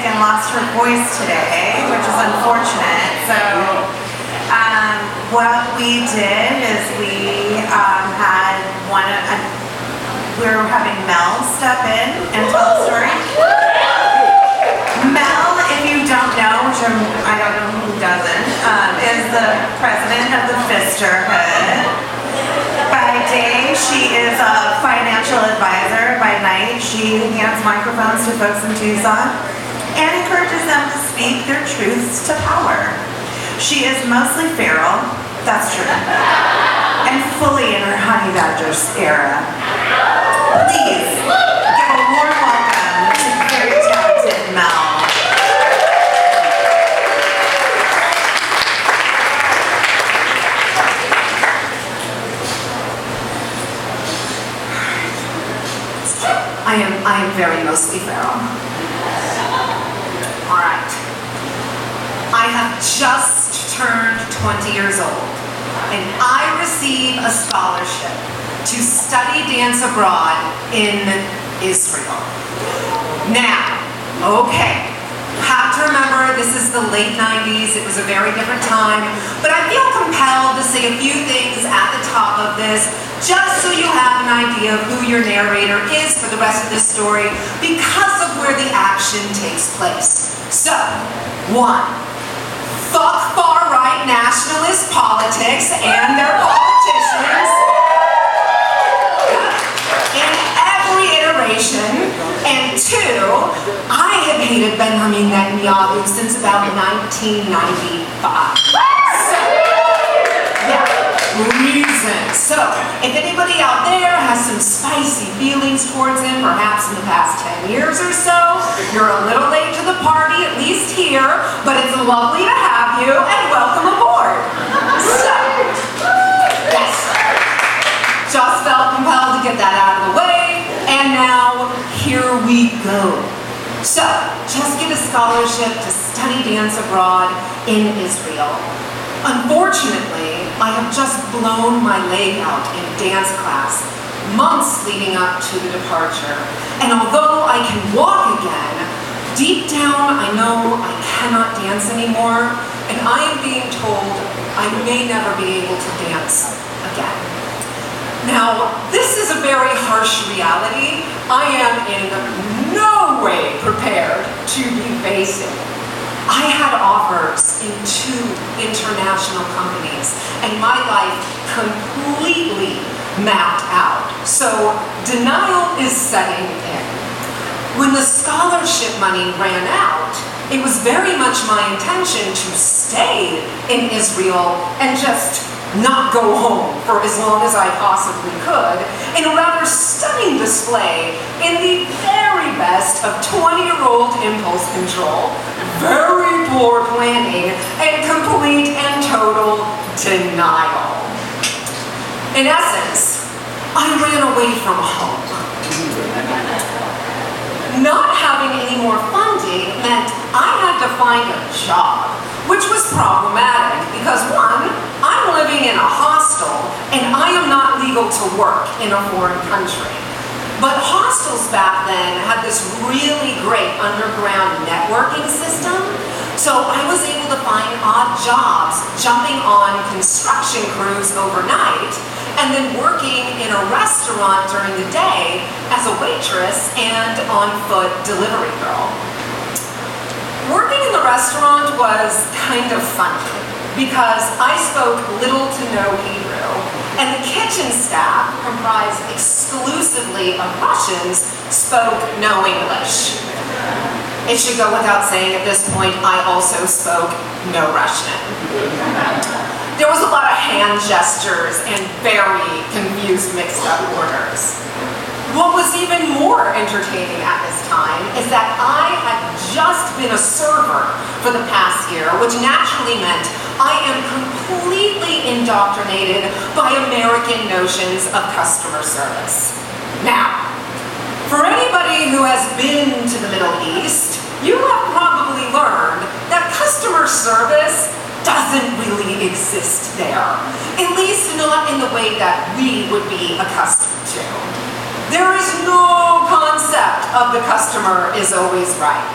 and lost her voice today, which is unfortunate. So what we did is we we're having Mel step in and tell the story. Mel, if you don't know, which I don't know who doesn't, is the president of the Fisterhood. By day, she is a financial advisor. By night, she hands microphones to folks in Tucson and encourages them to speak their truths to power. She is mostly feral, that's true, and fully in her honey badgers era. Please give a warm welcome to very talented Mel. I am very mostly feral. All right. I have just turned 20 years old, and I receive a scholarship to study dance abroad in Israel. Now, okay, have to remember this is the late 90s, it was a very different time, but I feel compelled to say a few things at the top of this, just so you have an idea of who your narrator is for the rest of this story, because of where the action takes place. So, 1. Fuck far-right nationalist politics and their politicians in every iteration. And 2, I have hated Benjamin Netanyahu since about 1995. So, yeah, reasons. So, if anybody out there has some spicy feelings towards him, perhaps in the past 10 years or so, you're a little late to the party, at least here, but it's lovely to have you, and welcome aboard. So, yes, just felt compelled to get that out of the way, and now, here we go. So, just get a scholarship to study dance abroad in Israel. Unfortunately, I have just blown my leg out in dance class months leading up to the departure. And although I can walk again, deep down I know I cannot dance anymore, and I am being told I may never be able to dance again. Now, this is a very harsh reality I am in no way prepared to be facing. I had offers in 2 international companies, and my life completely mapped out. So denial is setting in. When the scholarship money ran out, it was very much my intention to stay in Israel and just not go home for as long as I possibly could, in a rather stunning display in the very best of 20-year-old impulse control, very poor planning, and complete and total denial. In essence, I ran away from home. Not having any more funding meant I had to find a job, which was problematic because 1, I'm living in a hostel and I am not legal to work in a foreign country. But hostels back then had this really great underground networking system, so I was able to find odd jobs jumping on construction crews overnight and then working in a restaurant during the day as a waitress and on-foot delivery girl. Working in the restaurant was kind of funny because I spoke little to no Hebrew, and the kitchen staff, comprised exclusively of Russians, spoke no English. It should go without saying at this point, I also spoke no Russian. There was a lot of hand gestures and very confused mixed up orders. What was even more entertaining at this time is that I had just been a server for the past year, which naturally meant I am completely indoctrinated by American notions of customer service. Now, for anybody who has been to the Middle East, you have probably learned that customer service doesn't really exist there, at least not in the way that we would be accustomed to. There is no concept of the customer is always right.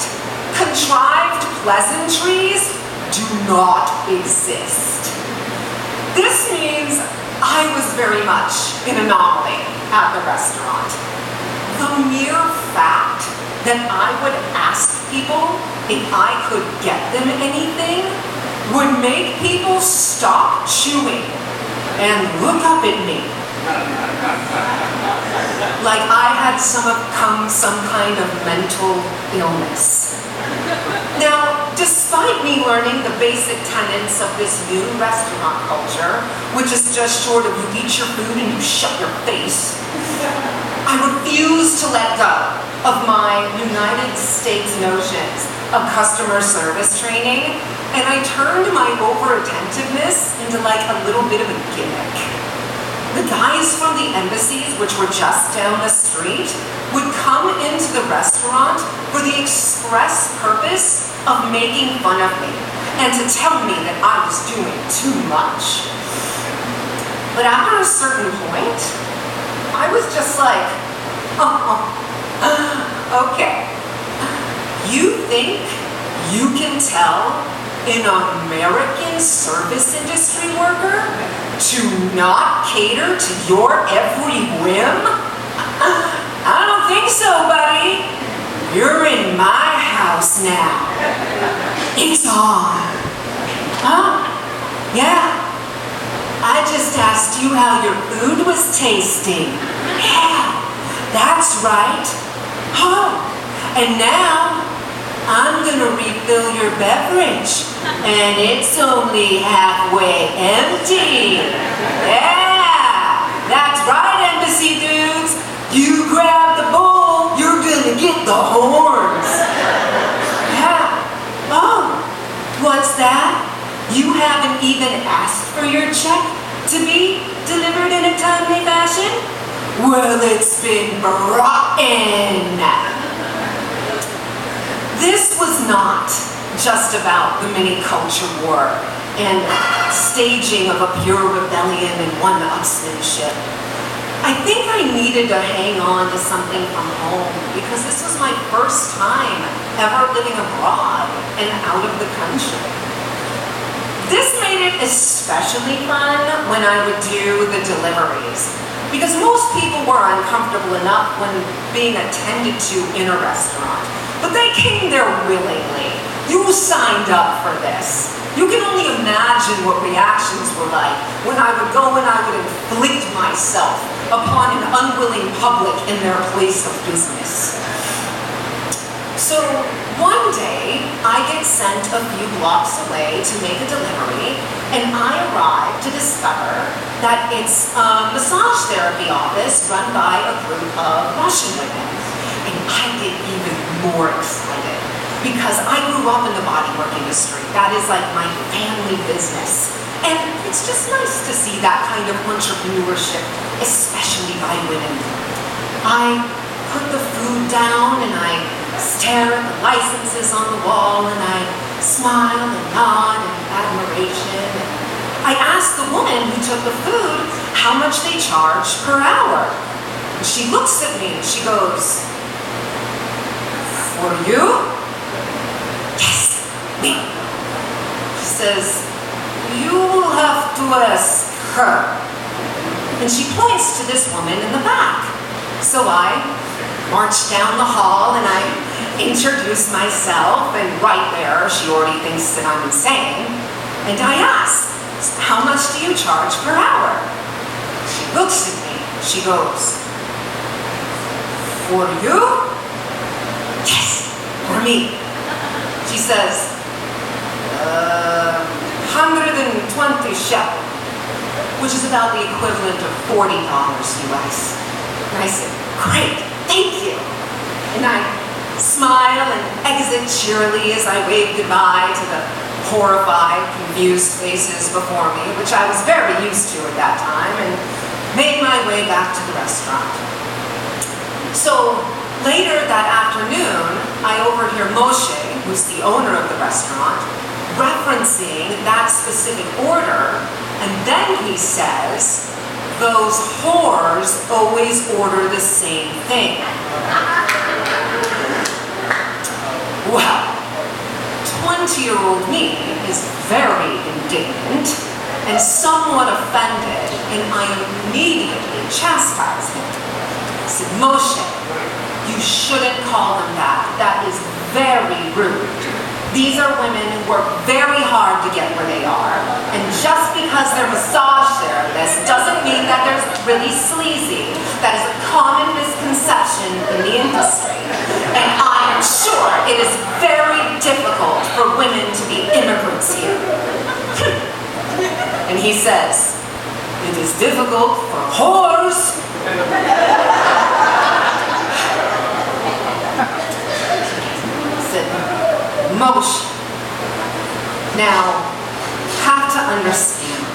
contrived pleasantries do not exist. This means I was very much an anomaly at the restaurant. The mere fact that I would ask people if I could get them anything would make people stop chewing and look up at me like I had some kind of mental illness. Now, despite me learning the basic tenets of this new restaurant culture, which is just short of you eat your food and you shut your face, I refuse to let go of my United States notions of customer service training, and I turned my over-attentiveness into like a little bit of a gimmick. The guys from the embassies, which were just down the street, would come into the restaurant for the express purpose of making fun of me and to tell me that I was doing too much. But after a certain point, I was just like, okay, you think you can tell an American service industry worker to not cater to your every whim? I don't think so, buddy. You're in my house now. It's on. Huh? Yeah. I just asked you how your food was tasting. Yeah, that's right. Oh, and now I'm gonna refill your beverage, and it's only halfway empty. Yeah, that's right, embassy dudes. You grab the bowl, you're gonna get the horns. Yeah. Oh, what's that? You haven't even asked for your check to be delivered in a timely fashion? Well, it's been brought in. This was not just about the mini culture war and staging of a pure rebellion and one-upsmanship. I think I needed to hang on to something from home because this was my first time ever living abroad and out of the country. This made it especially fun when I would do the deliveries because most people were uncomfortable enough when being attended to in a restaurant. But they came there willingly. You signed up for this. You can only imagine what reactions were like when I would go and I would inflict myself upon an unwilling public in their place of business. So one day, I get sent a few blocks away to make a delivery, and I arrive to discover that it's a massage therapy office run by a group of Russian women. And I get even more excited because I grew up in the bodywork industry. That is like my family business. And it's just nice to see that kind of entrepreneurship, especially by women. I put the food down and I stare at the licenses on the wall and I smile and nod in admiration. I ask the woman who took the food how much they charge per hour. And she looks at me and she goes, "For you?" "Yes, me." She says, "You will have to ask her." And she points to this woman in the back. So I march down the hall and I introduce myself, and right there she already thinks that I'm insane. And I ask, "How much do you charge per hour?" She looks at me. She goes, "For you?" "Yes, for me." She says, 120 shekel, which is about the equivalent of $40 US. And I said, "Great, thank you." And I smile and exit cheerily as I wave goodbye to the horrified, confused faces before me, which I was very used to at that time, and made my way back to the restaurant. So later that afternoon, I overhear Moshe, who's the owner of the restaurant, referencing that specific order, and then he says, "Those whores always order the same thing." Well, 20-year-old me is very indignant and somewhat offended, and I immediately chastised him. I said, Moshe, you shouldn't call them that. That is very rude. These are women who work very hard to get where they are, and just because they're massage therapists doesn't mean that they're really sleazy. That is a common misconception in the industry, and I am sure it is very difficult for women to be immigrants here. And he says, it is difficult for whores. Moshe. Now, have to understand,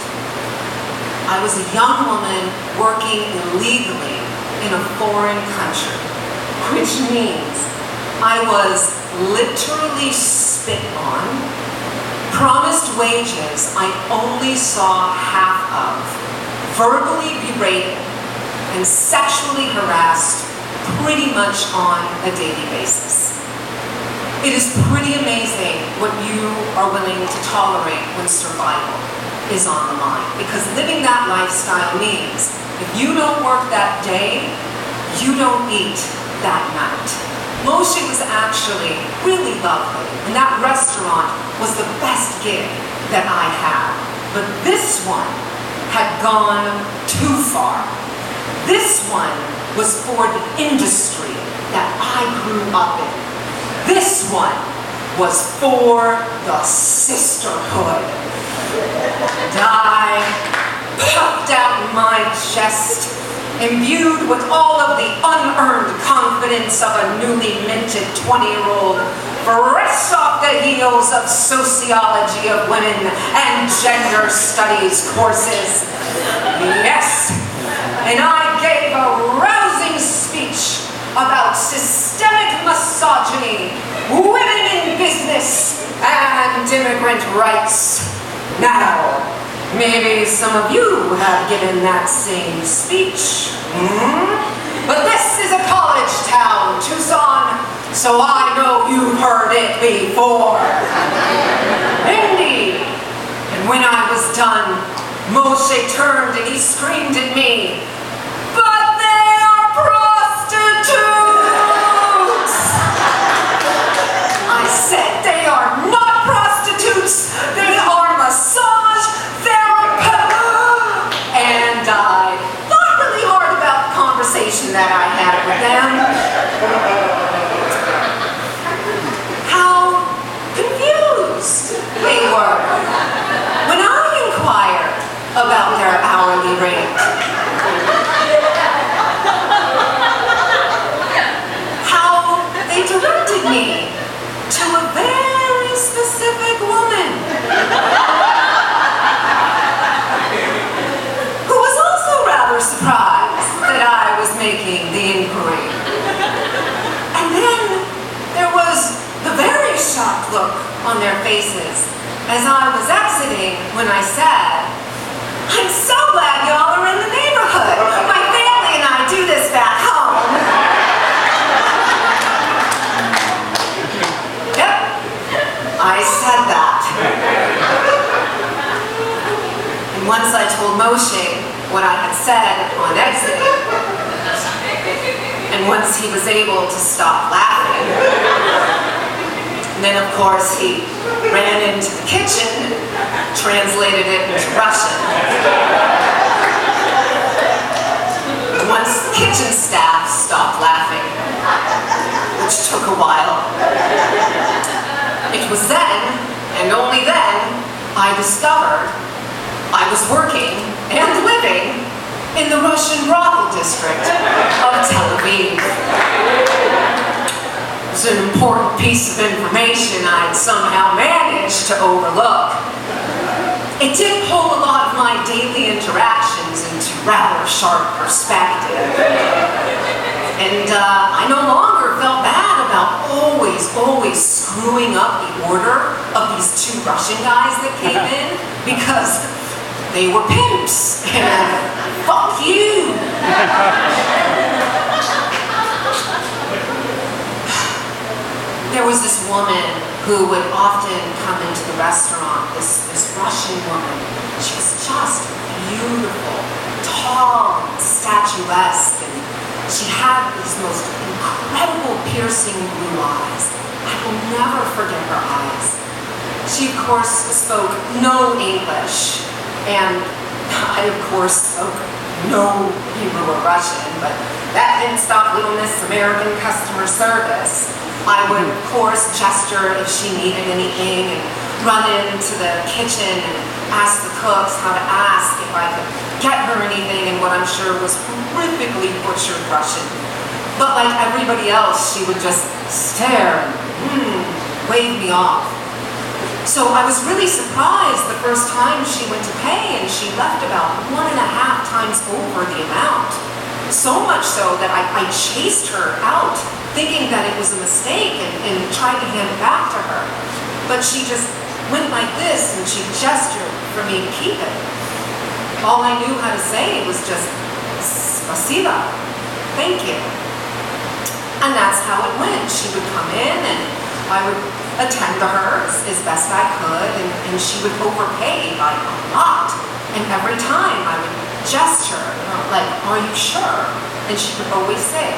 I was a young woman working illegally in a foreign country, which means I was literally spit on, promised wages I only saw half of, verbally berated, and sexually harassed pretty much on a daily basis. It is pretty amazing what you are willing to tolerate when survival is on the line. Because living that lifestyle means if you don't work that day, you don't eat that night. Moshe was actually really lovely, and that restaurant was the best gig that I had. But this one had gone too far. This one was for the industry that I grew up in. This one was for the sisterhood. And I puffed out my chest, imbued with all of the unearned confidence of a newly minted 20-year-old, fresh off the heels of sociology of women and gender studies courses. Yes, and I gave a rousing speech about systemic misogyny, women in business, and immigrant rights. Now, maybe some of you have given that same speech. But this is a college town, Tucson, so I know you've heard it before. Indeed. And when I was done, Moshe turned and he screamed at me, "But they are prostitutes!" I said, "They are not prostitutes, they are massage therapists." And I thought really hard about the conversation that I had with them. How confused they were when I inquired about their hourly rate. How they directed me to a very specific woman who was also rather surprised that I was making the inquiry. And then there was the very shocked look on their faces as I was exiting when I said, "I'm so glad y'all are in the neighborhood. My family and I do this back home." Yep, I said that. And once I told Moshe what I had said on exiting, and once he was able to stop laughing, and then of course he ran into the kitchen and translated it into Russian. Once the kitchen staff stopped laughing, which took a while, it was then, and only then, I discovered I was working and living in the Russian brothel district of Tel Aviv. It was an important piece of information I'd somehow managed to overlook. It did pull a lot of my daily interactions into rather sharp perspective. And I no longer felt bad about always screwing up the order of these two Russian guys that came in, because they were pimps, and fuck you. There was this woman who would often come into the restaurant, this Russian woman. She was just beautiful, tall, and statuesque, and she had these most incredible piercing blue eyes. I will never forget her eyes. She, of course, spoke no English, and I, of course, spoke no Hebrew or Russian, but that didn't stop little Miss American customer service. I would, of course, gesture if she needed anything and run into the kitchen and ask the cooks how to ask if I could get her anything in what I'm sure was horrifically butchered Russian. But like everybody else, she would just stare and wave me off. So I was really surprised the first time she went to pay, and she left about 1.5 times over the amount. So much so that I chased her out, thinking that it was a mistake, and tried to hand it back to her. But she just went like this, and she gestured for me to keep it. All I knew how to say was just, "Spasiba," thank you. And that's how it went. She would come in, and I would attend to her as best I could, and she would overpay by a lot. And every time I would gesture, like, "Are you sure?" And she would always say,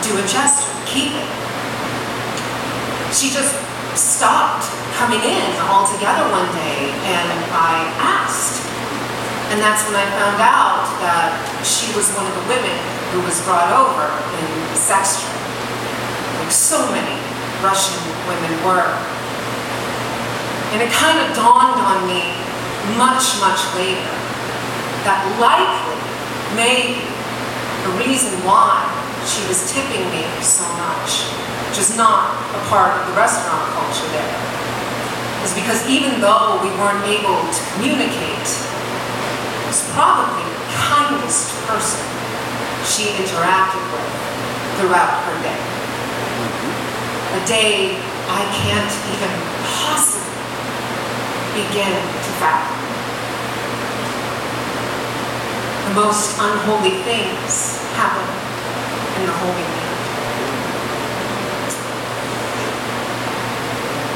"Do a gesture, keep it." She just stopped coming in altogether one day, and I asked. And that's when I found out that she was one of the women who was brought over in the sex trade, like so many Russian women were. And it kind of dawned on me much, much later that likely, maybe, the reason why she was tipping me so much, which is not a part of the restaurant culture there, is because even though we weren't able to communicate, it was probably the kindest person she interacted with throughout her day. A day I can't even possibly begin to fathom. The most unholy things happen in the Holy Land.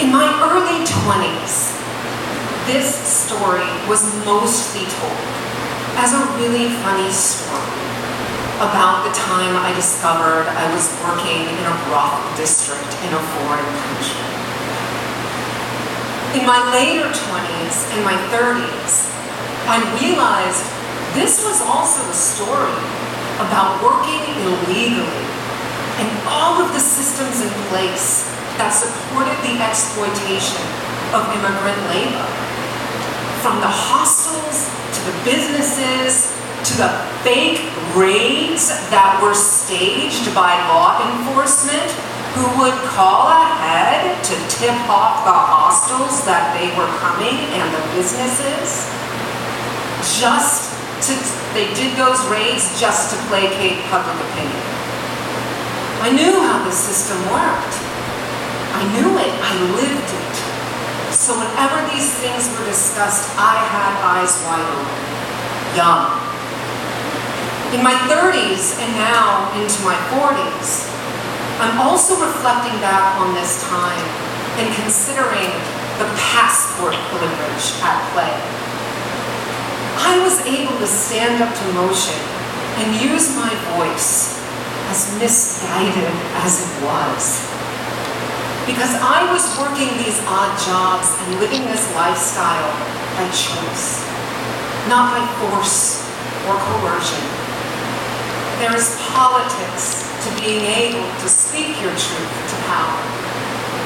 In my early 20s, this story was mostly told as a really funny story about the time I discovered I was working in a brothel district in a foreign country. In my later 20s and my 30s, I realized this was also a story about working illegally and all of the systems in place that supported the exploitation of immigrant labor. From the hostels to the businesses to the fake raids that were staged by law enforcement who would call ahead to tip off the hostels that they were coming and the businesses. They did those raids just to placate public opinion. I knew how the system worked. I knew it, I lived it. So whenever these things were discussed, I had eyes wide open, young. In my 30s and now into my 40s, I'm also reflecting back on this time and considering the passport privilege at play. I was able to stand up to motion and use my voice, as misguided as it was. Because I was working these odd jobs and living this lifestyle by choice, not by force or coercion. There is politics to being able to speak your truth to power.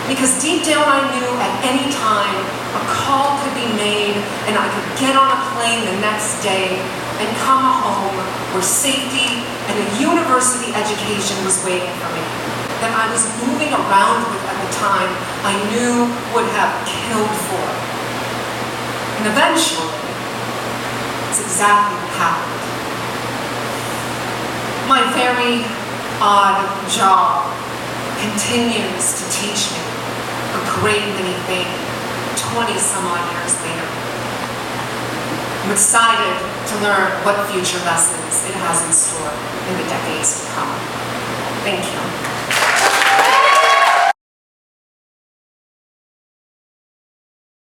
Because deep down I knew at any time a call could be made and I could get on a plane the next day and come home where safety and a university education was waiting for me, that I was moving around with at the time I knew would have killed for. And eventually, it's exactly what happened. My very odd job continues to teach me a great many things 20 some odd years later. I'm excited to learn what future lessons it has in store in the decades to come. Thank you.